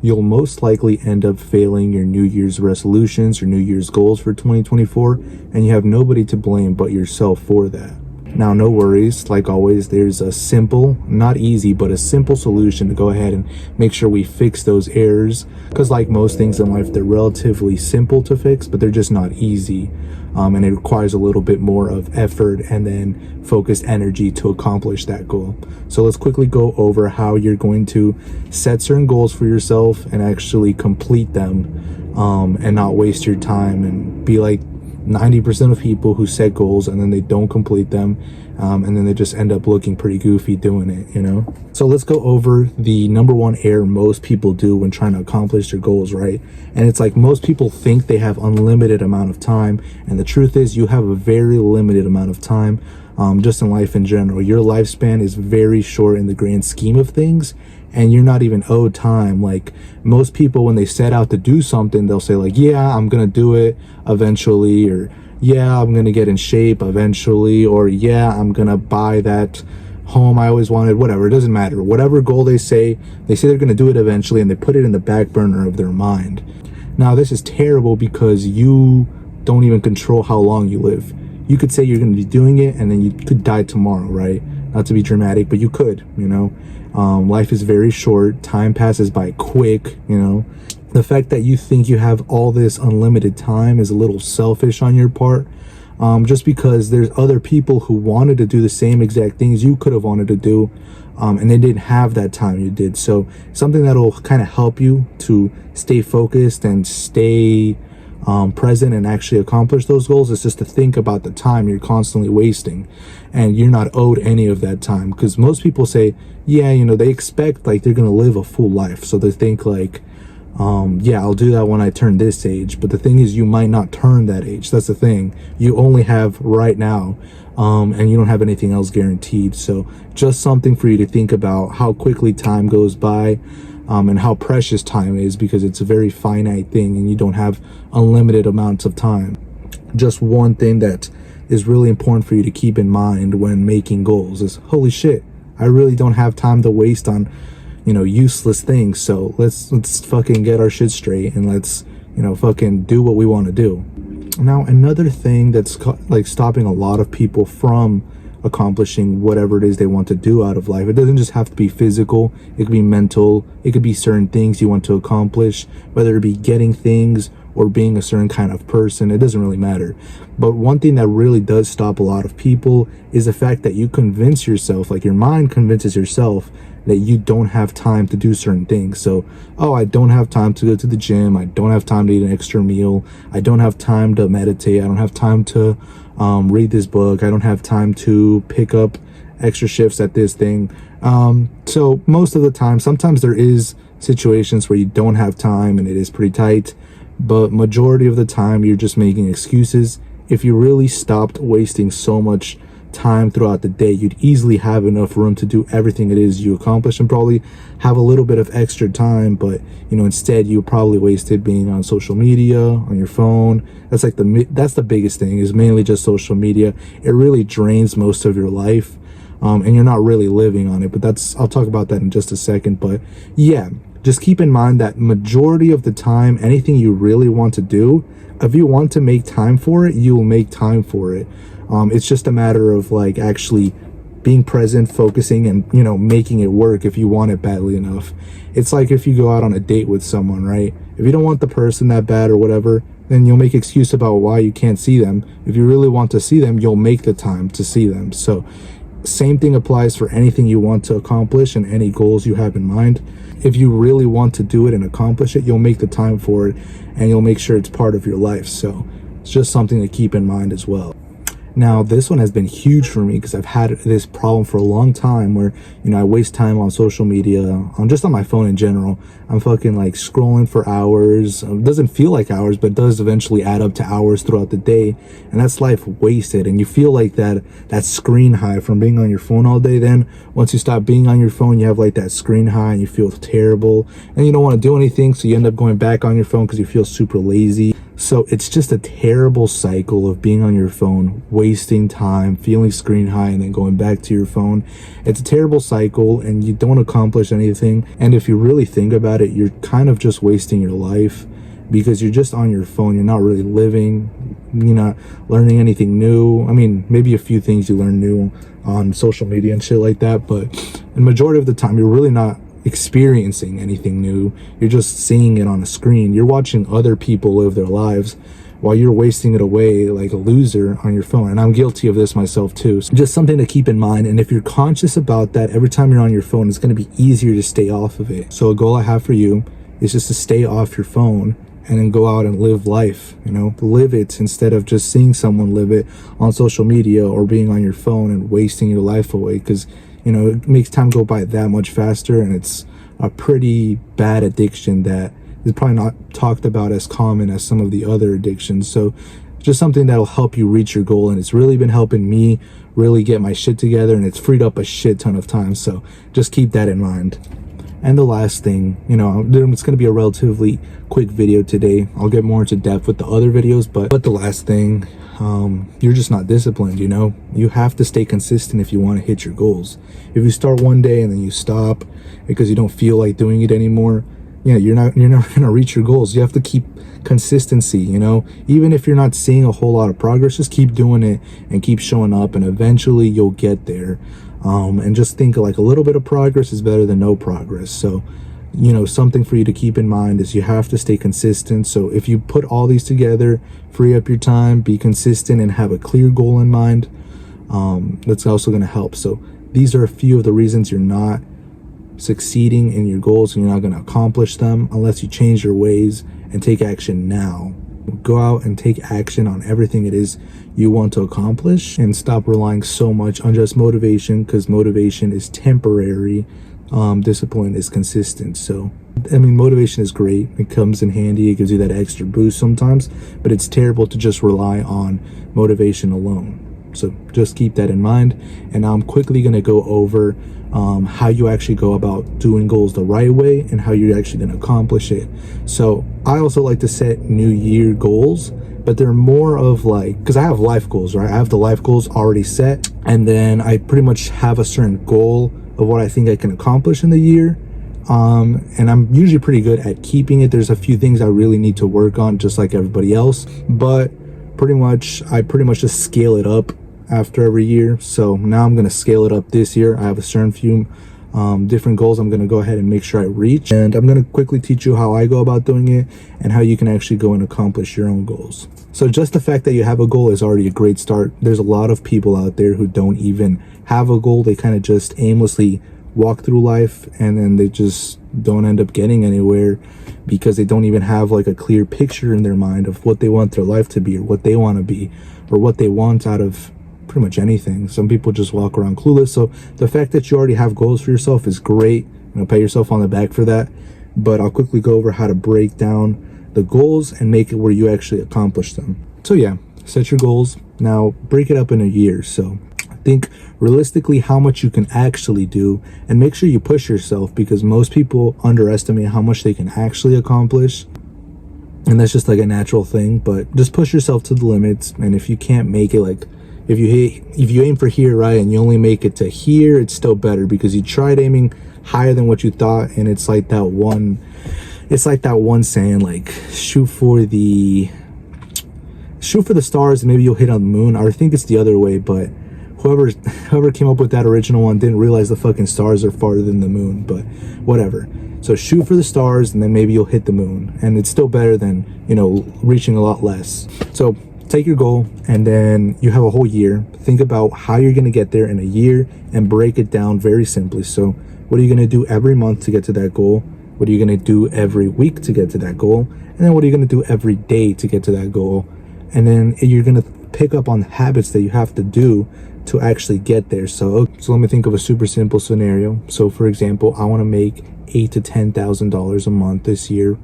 you'll most likely end up failing your New Year's resolutions or New Year's goals for 2024, and you have nobody to blame but yourself for that. Now, no worries. Like always, there's a simple, not easy, but a simple solution to go ahead and make sure we fix those errors. Because like most things in life, they're relatively simple to fix, but they're just not easy. And it requires a little bit more of effort and then focused energy to accomplish that goal. So let's quickly go over how you're going to set certain goals for yourself and actually complete them, and not waste your time and be like 90% of people who set goals and then they don't complete them, and then they just end up looking pretty goofy doing it, you know? So let's go over the number one error most people do when trying to accomplish their goals, right? And it's like most people think they have unlimited amount of time, and the truth is you have a very limited amount of time. Just in life in general, your lifespan is very short in the grand scheme of things, and you're not even owed time. Like most people, when they set out to do something, they'll say like, yeah, I'm gonna do it eventually, or yeah, I'm gonna get in shape eventually, or yeah, I'm gonna buy that home I always wanted, whatever. It doesn't matter. Whatever goal they say they're gonna do it eventually, and they put it in the back burner of their mind. Now this is terrible because you don't even control how long you live. You could say you're going to be doing it and then you could die tomorrow, right? Not to be dramatic, but you could, you know. Life is very short. Time passes by quick, you know. The fact that you think you have all this unlimited time is a little selfish on your part, just because there's other people who wanted to do the same exact things you could have wanted to do, and they didn't have that time you did. So something that'll kind of help you to stay focused and stay present and actually accomplish those goals is just to think about the time you're constantly wasting, and you're not owed any of that time. Because most people say, yeah, you know, they expect like they're gonna live a full life, so they think like, yeah, I'll do that when I turn this age. But the thing is, you might not turn that age. That's the thing. You only have right now, and you don't have anything else guaranteed. So just something for you to think about, how quickly time goes by, and how precious time is, because it's a very finite thing and you don't have unlimited amounts of time. Just one thing that is really important for you to keep in mind when making goals is, holy shit, I really don't have time to waste on, you know, useless things. So let's fucking get our shit straight and let's, you know, fucking do what we want to do. Now, another thing that's like stopping a lot of people from accomplishing whatever it is they want to do out of life. It doesn't just have to be physical. It could be mental. It could be certain things you want to accomplish, whether it be getting things or being a certain kind of person. It doesn't really matter. But one thing that really does stop a lot of people is the fact that you convince yourself, like your mind convinces yourself, that you don't have time to do certain things. So, oh, I don't have time to go to the gym. I don't have time to eat an extra meal. I don't have time to meditate. I don't have time to read this book. I don't have time to pick up extra shifts at this thing. So most of the time, sometimes there is situations where you don't have time and it is pretty tight, but majority of the time you're just making excuses. If you really stopped wasting so much time throughout the day, you'd easily have enough room to do everything it is you accomplish and probably have a little bit of extra time. But you know, instead you probably wasted being on social media, on your phone. That's the biggest thing, is mainly just social media. It really drains most of your life, and you're not really living on it. But I'll talk about that in just a second. But yeah, just keep in mind that majority of the time, anything you really want to do, if you want to make time for it, you will make time for it. It's just a matter of like actually being present, focusing, and, you know, making it work if you want it badly enough. It's like if you go out on a date with someone, right? If you don't want the person that bad or whatever, then you'll make excuse about why you can't see them. If you really want to see them, you'll make the time to see them. So same thing applies for anything you want to accomplish and any goals you have in mind. If you really want to do it and accomplish it, you'll make the time for it and you'll make sure it's part of your life. So it's just something to keep in mind as well. Now, this one has been huge for me because I've had this problem for a long time where, you know, I waste time on social media, just on my phone in general. I'm fucking like scrolling for hours. It doesn't feel like hours, but it does eventually add up to hours throughout the day. And that's life wasted. And you feel like that screen high from being on your phone all day. Then once you stop being on your phone, you have like that screen high and you feel terrible and you don't want to do anything. So you end up going back on your phone because you feel super lazy. So it's just a terrible cycle of being on your phone, wasting time, feeling screen high, and then going back to your phone. It's a terrible cycle, and you don't accomplish anything. And if you really think about it, you're kind of just wasting your life, because you're just on your phone. You're not really living. You're not learning anything new. I mean, maybe a few things you learn new on social media and shit like that, but the majority of the time, you're really not experiencing anything new. You're just seeing it on a screen. You're watching other people live their lives while you're wasting it away like a loser on your phone. And I'm guilty of this myself too. So just something to keep in mind. And if you're conscious about that, every time you're on your phone, it's going to be easier to stay off of it. So a goal I have for you is just to stay off your phone and then go out and live life, live it, instead of just seeing someone live it on social media or being on your phone and wasting your life away. Because it makes time go by that much faster, and it's a pretty bad addiction that is probably not talked about as common as some of the other addictions. So just something that'll help you reach your goal, and it's really been helping me really get my shit together, and it's freed up a shit ton of time. So just keep that in mind. And the last thing, it's going to be a relatively quick video today. I'll get more into depth with the other videos, but the last thing, you're just not disciplined. You have to stay consistent if you want to hit your goals. If you start one day and then you stop because you don't feel like doing it anymore, you're not going to reach your goals. You have to keep consistency. Even if you're not seeing a whole lot of progress, just keep doing it and keep showing up, and eventually you'll get there. And just think like a little bit of progress is better than no progress. So something for you to keep in mind is you have to stay consistent. So if you put all these together, free up your time, be consistent, and have a clear goal in mind, that's also going to help. So these are a few of the reasons you're not succeeding in your goals, and you're not going to accomplish them unless you change your ways and take action now. Go out and take action on everything it is you want to accomplish, and stop relying so much on just motivation, because motivation is temporary. Discipline is consistent. So motivation is great. It comes in handy. It gives you that extra boost sometimes, but it's terrible to just rely on motivation alone. So just keep that in mind. And now I'm quickly going to go over how you actually go about doing goals the right way, and how you're actually going to accomplish it. So I also like to set New Year goals, but they're more of because I have life goals, right? I have the life goals already set, and then I pretty much have a certain goal of what I think I can accomplish in the year. And I'm usually pretty good at keeping it. There's a few things I really need to work on, just like everybody else, but I pretty much just scale it up after every year. So now I'm going to scale it up this year. I have a certain few different goals I'm going to go ahead and make sure I reach, and I'm going to quickly teach you how I go about doing it and how you can actually go and accomplish your own goals. So just the fact that you have a goal is already a great start. There's a lot of people out there who don't even have a goal. They kind of just aimlessly walk through life, and then they just don't end up getting anywhere because they don't even have a clear picture in their mind of what they want their life to be, or what they want to be, or what they want out of pretty much anything. Some people just walk around clueless. So the fact that you already have goals for yourself is great. Pat yourself on the back for that. But I'll quickly go over how to break down the goals and make it where you actually accomplish them. So yeah, set your goals. Now break it up in a year. So think realistically how much you can actually do, and make sure you push yourself, because most people underestimate how much they can actually accomplish. And that's just a natural thing, but just push yourself to the limits. And if you can't make it, if you aim for here, right, and you only make it to here, it's still better, because you tried aiming higher than what you thought. And it's like that one saying, shoot for the stars and maybe you'll hit on the moon. Or I think it's the other way, but whoever came up with that original one didn't realize the fucking stars are farther than the moon. But whatever. So shoot for the stars, and then maybe you'll hit the moon, and it's still better than reaching a lot less. So take your goal, and then you have a whole year. Think about how you're going to get there in a year, and break it down very simply. So what are you going to do every month to get to that goal? What are you going to do every week to get to that goal? And then what are you going to do every day to get to that goal? And then you're going to pick up on habits that you have to do to actually get there. So let me think of a super simple scenario. So for example, I want to make $8,000 to $10,000 a month this year,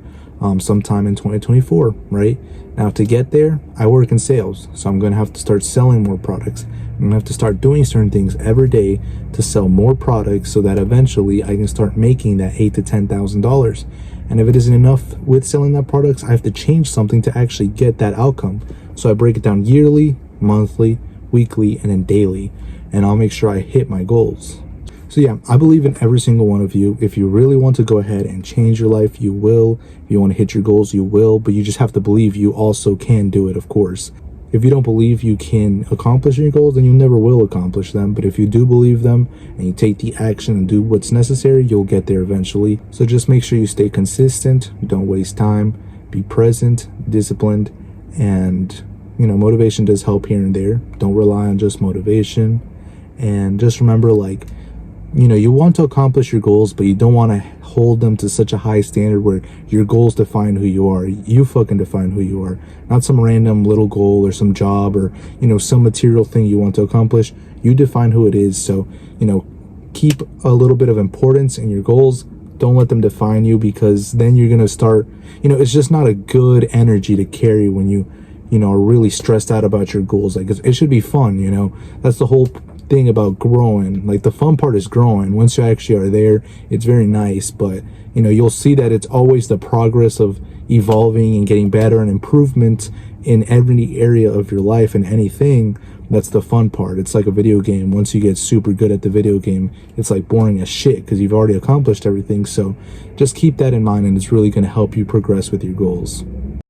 sometime in 2024, right? Now to get there, I work in sales, so I'm going to have to start selling more products. I'm going to have to start doing certain things every day to sell more products, so that eventually I can start making that $8,000 to $10,000. And if it isn't enough with selling that product, I have to change something to actually get that outcome. So I break it down yearly, monthly, weekly, and then daily, and I'll make sure I hit my goals. So yeah, I believe in every single one of you. If you really want to go ahead and change your life, you will. If you want to hit your goals, you will, but you just have to believe you also can do it, of course. If you don't believe you can accomplish your goals, then you never will accomplish them. But if you do believe them and you take the action and do what's necessary, you'll get there eventually. So just make sure you stay consistent, don't waste time, be present, disciplined, and motivation does help here and there. Don't rely on just motivation. And just remember, like, you want to accomplish your goals, but you don't want to hold them to such a high standard where your goals define who you are. You fucking define who you are, not some random little goal or some job or, some material thing you want to accomplish. You define who it is. So, keep a little bit of importance in your goals. Don't let them define you, because then you're going to start, it's just not a good energy to carry when you are really stressed out about your goals. Like, it should be fun, that's the whole thing about growing. Like, the fun part is growing. Once you actually are there, it's very nice, but you'll see that it's always the progress of evolving and getting better and improvement in every area of your life and anything. That's the fun part. It's like a video game. Once you get super good at the video game, it's like boring as shit because you've already accomplished everything. So just keep that in mind, and it's really going to help you progress with your goals.